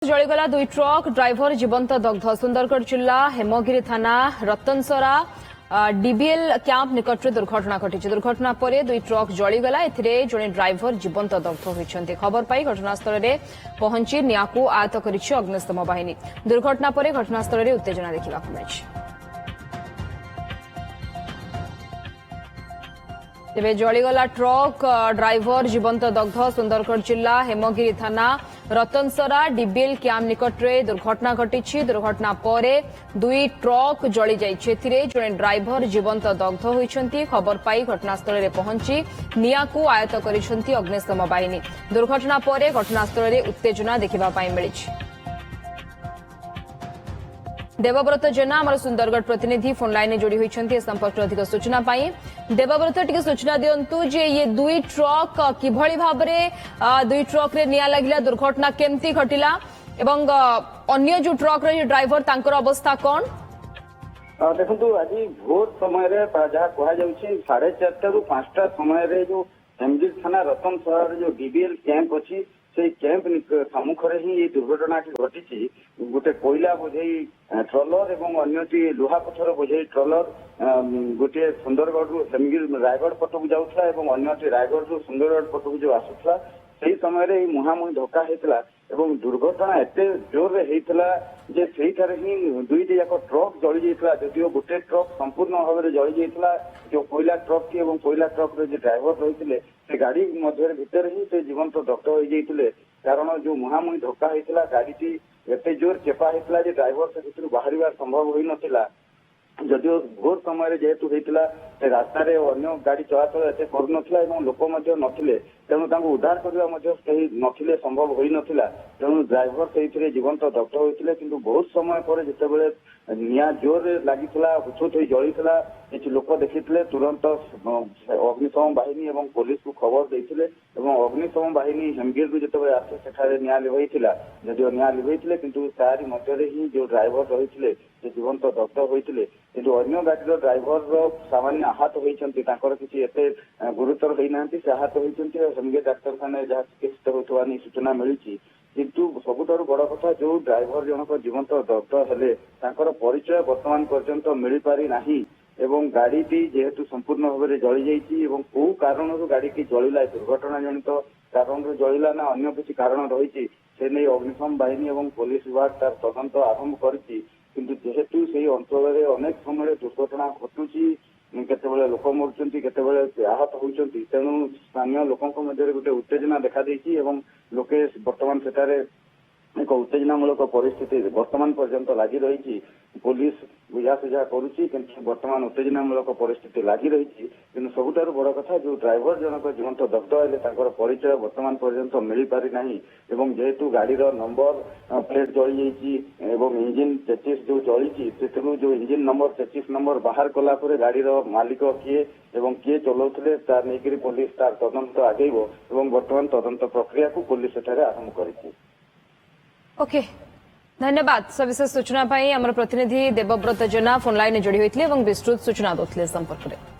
जलीगला दुई truck driver जीवंत दग्ध सुंदरगढ़ जिला हेमगिरी थाना रतनसरा डीबीएल कैंप निकट में दुर्घटना घटी दुर्घटना पर दुई ट्रक जलीगला एथिरे जड़े ड्राइवर जीवंत दग्ध होती खबर पाई घटनास्थल में पहुंची निया को आयत्त करिछि अग्निशम बाहिनी दुर्घटना पर घटनास्थल में उत्तेजना देखा मिली तेज जलीगला ट्रक ड्राइवर जीवंत दग्ध सुंदरगढ़ जिला हेमगिरी थाना रतनसरा डीबीएल कैंप निकट में दुर्घटना घटी दुर्घटना पर दुई ट्रक जली जाइए जड़े ड्राइवर जीवंत दग्ध होती खबर पाई घटनास्थल में पहुंची निया को आयत्त करिछि अग्निशम बाहिनी दुर्घटना पर घटनास्थल में उत्तेजना देखा मिली देवव्रत जेना आम सुंदरगढ़ प्रतिनिधि फोन लाइन जोड़ी होती संपर्क अधिक सूचना देवव्रत टी सूचना दिंतु जे ये दुई ट्रक किभली भाव दुई ट्रक रे निया लगिला दुर्घटना केमती घटिला एवं अन्य जो ट्रक रे ड्राइवर तांकर अवस्था कौन देखो आज भोर समय जहाँ कहुच्छे 4:30 ରୁ 5ଟା समय जो हेमगिरी थाना रतनसर जो डीबीएल कैंप अच्छी से कैंप सम्मुखें ही ये दुर्घटना घटी गोटे कोयला बोझई ट्रलर एवं अन्यटी लुहा पथर बोझई ट्रलर गोटे सुंदरगढ़ हेमगिरी रायगढ़ पटक जाऊला एवं अन्यटी रायगढ़ सुंदरगढ़ पटक जो आसूला से समय मुहांमुही धक्का होता एवं दुर्घटना एत जोर जे सेठारे ही दुईटी जाक ट्रक जली जाता जदिव गोटे ट्रक संपूर्ण भाव में जली जाता जो कोयला ट्रक की कोयला ट्रक जो ड्राइवर रही से गाड़ी मध्य भितर ही से जीवंत दग्ध हो जाते कारण जो मुहांमुही धक्का होता गाड़ी एत जोर चेपा होता ड्राइवर से भितर बाहर संभव हो नाला जदिव भोर समय जेहेतु होता रास्तार अन्य गाड़ी चलाचल एत कर लोक नथिले तेणु उद्धार करने नथिले संभव हो नाला तेणु ड्राइवर से जीवंत दग्ध होते कि बहुत समय पर जिते निया जोर लगी हुचुत हो जलीला किसी लोक देखी तुरंत अग्निशम बाहिनी और पुलिस को खबर देते अग्निशम बाहिनी हेमगिरी जो आसे सेठारे निया लिभई जदिव निया लिभई किंतु तारी मध्य ही जो ड्राइवर रही जीवंत दग्ध होते किंतु अन्य गाड़ी ड्राइवर सामान्य आहत होती किसी एत गुरुतर होना से आहत होती हेमगिरी डाक्तखाना जहाँ चिकित्सित होता सूचना मिली किंतु सबुठारु बड़ कथा जो ड्राइवर जनक जीवंत दग्ध हेले तांकर परिचय वर्तमान पर्यंत मिल पारि नाही एवं गाड़ी जेहेतु संपूर्ण भाव में जली जाइए कौ कारण गाड़ी जलिला दुर्घटना जनित कारण जलिला ना अन्य किसी कारण रही से नहीं अग्निशम बाहिनी और पुलिस विभाग तार तदंत आरंभ करिछि किंतु जेहेतु से अंचल में अनेक समय दुर्घटना घटुची केतबेले लोक मरुचंती केतबेले आहत होउचंती तेणु स्थानीय लोकों मध्य गोटे उत्तेजना देखा देइछि एवं लोके वर्तमान सेठारे एक उत्तेजनामूलक परिस्थिति वर्तमान पर्यंत लगी रही पुलिस बुझासुझा करुच्ची किंतु वर्तमान उत्तेजनामूलक परिस्थिति लगी रही कि सबुठारु बड़ कथा जो ड्राइवर जनक जीवंत दग्ध हेले तांकर परिचय वर्तमान पर्यंत मिल पारि नाही एवं जेहेतु गाड़ीर नंबर प्लेट जली जाइए इंजिन चेचिस जो जली जो इंजिन नंबर चेचिस नंबर बाहर कला गाड़ीर मालिक किए एवं किए चलाउथिले तार नेकरी पुलिस तार तदंत आगेइबो एवं वर्तमान तदंत प्रक्रिया को पुलिस सेठारे आरंभ करिछि। ओके धन्यवाद सविशेष सूचना आम प्रतिनिधि देवव्रत जेना फोन लाइन जोड़ी होते विस्तृत सूचना देते संपर्क में।